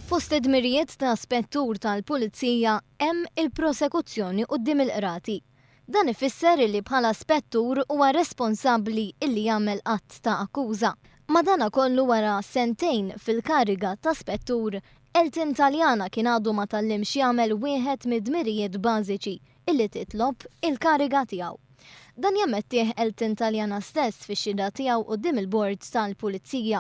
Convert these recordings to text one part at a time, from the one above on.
Fost id-dmirijiet ta' spettur tal-Pulizija hemm il-prosekuzzjoni quddiem il-qrati. Dan ifisser li bħala spettur huwa responsabbli illi jagħmel qatt ta' akkuża. Madankollu wara sentejn fil-kariga ta' spettur, Elton Taljana kien għadu ma tallimx jagħmel wieħed mid-dmirijiet bażiċi illi titlob il-kariga tiegħu. Dan jammettih Elton Taljana stess fix-xhieda tiegħu quddiem il-bord tal-Pulizija.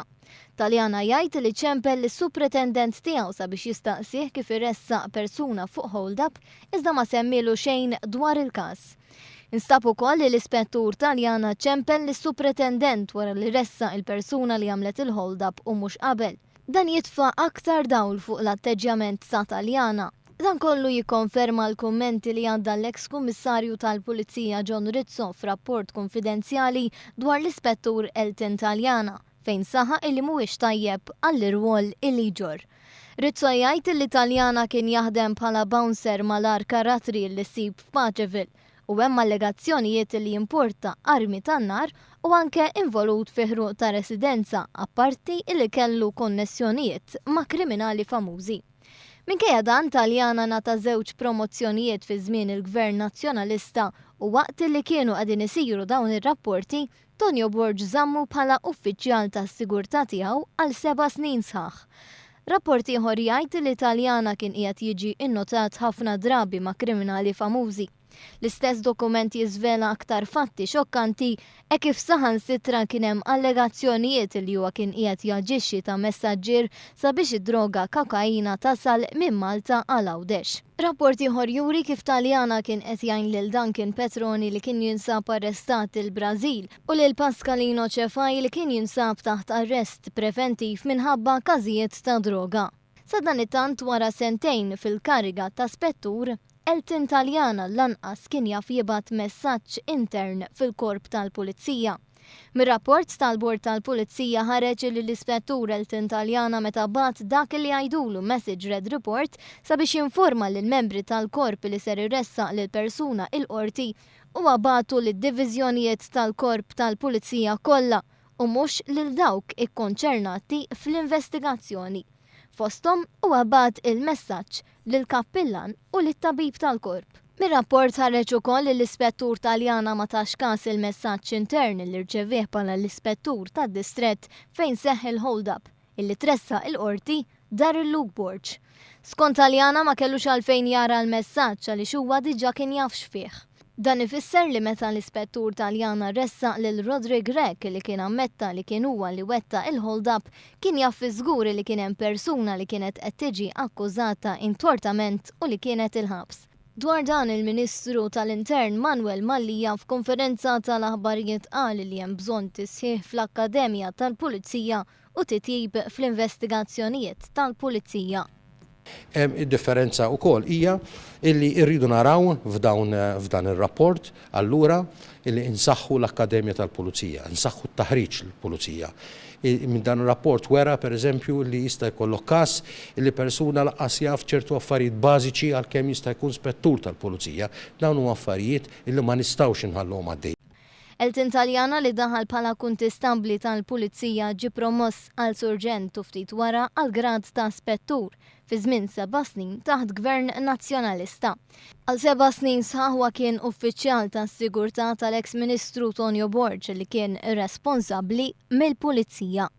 Taljana jgħid li ċempel l-supretendent tiegħu sabiex jistaqsih kif iressaq persuna fuq hold-up iżda ma semmilu xejn dwar il-każ. Instab ukoll li l-ispettur Taljana ċempel l-supretendent wara li ressaq il-persuna li għamlet il-hold-up u mhux qabel. Dan jitfa' aktar dawl fuq l-atteġġjament ta' Taljana. Dan kollu jikkonferma l-kummenti li għandha l-eks kummissarju tal-Pulizija John Rizzo f'rapport konfidenzjali dwar l-ispettur Elton Taljana, fejn saħaq illi mhuwiex tajjeb għall-irwol illi ġor. Rizzo jgħid li Taljana kien jaħdem bħala bouncer mal-ar karatri li sib f'Paċeville u hemm allegazzjonijiet li jimporta armi tan-nar u anke involut fi ħruq ta' residenza apparti li kellu konnessjonijiet ma' kriminali famużi. Minkejja dan Taljana nata żewġ promozzjonijiet fi żmien il-Gvern Nazzjonalista u waqt li kienu qegħdin isiru dawn ir-rapporti, Tonio Borg żammu bħala uffiċjal tas-sigurtà tiegħu għal 7 snin sħaħ. Rapport ieħor jgħid li Taljana kien qiegħed jiġi innotat ħafna drabi ma' kriminali famużi. L-istess dokument jiżvela aktar fatti xokkanti kif saħansitra kien hemm allegazzjonijiet li huwa kien qiegħed jaġixxi ta' messaġġier sabiex id-droga kokaina tasal minn Malta għal Għawdex. Rapport ieħor juri kif Taljana kien qed jgħin lil Duncan Petroni li kien jinsab arrestat il-Brażil u lil Pascalino Cefaj li kien jinsab taħt arrest preventiv minħabba każijiet ta' droga. Sa dan it-tant wara sentejn fil-kariga ta' spettur, Elton Taljana lanqas kien jaf jibgħat messaġġ intern fil-korp tal-Pulizija. Mir-rapport tal-Bord tal-Pulizija ħareġ li l-ispettur Elton Taljana meta bagħat dak li jgħidulu message read report sabiex jinforma lil membri tal-korp li ser irressaq lil persuna il-qorti u bagħtu lid-diviżjonijiet tal-korp tal-Pulizija kollha u mhux lil dawk ikkonċernati fl-investigazzjoni. Fosthom huwa bagħat il-messaġġ lill-kappillan u lit-tabib tal-korp. Mir-rapport ħareġ ukoll li l-ispettur Taljana ma tax każ il-messaġġ intern li rċevih bħala l-ispettur tad-distrett fejn seħħ il-hold-up illi tressa il-qorti dar il-Luke Borg. Skont Taljana ma kellux għalfejn jara l-messaġġ għaliex huwa diġà kien jaf x'fih. Dan ifisser li meta l-ispettur Taljana ressaq lil Rodrigue Rek li kien ammetta li kien huwa li wetta il-hold-up kien jaf żgur li kien hemm persuna li kienet qed tiġi akkużata intortament u li kienet il-ħabs. Dwar dan il-Ministru tal-Intern Manuel Mallija f'konferenza tal-aħbarijiet qal li hemm bżonn tisħiħ fl-Akkademja tal-Pulizija u titjib fl-investigazzjonijiet tal-Pulizija. Id-differenza wkoll hija illi rridu naraw f'dan ir-rapport allura illi insaħħu l-Akkademja tal-Pulizija, insaħħu t-taħriġ l-Pulizija. Min dan ir-rapport wera pereżempju li jista' jkollok każ illi persuna laqqas jaf ċertu affarijiet bażiċi għalkemm jista' jkun spettur tal-Pulizija, dawn huma affarijiet illi ma nistgħux inħallhom għaddej. Elton Taljana li daħal bħala kuntistabbli tal-Pulizija ġie promoss għal surġent u ftit wara għal grad ta' spettur fi żmien 7 snin taħt Gvern Nazzjonalista. Għal 7 snin sħaħ huwa kien uffiċjal tas-sigurtà tal-eks Ministru Tonio Borg li kien irresponsabbli mill-Pulizija.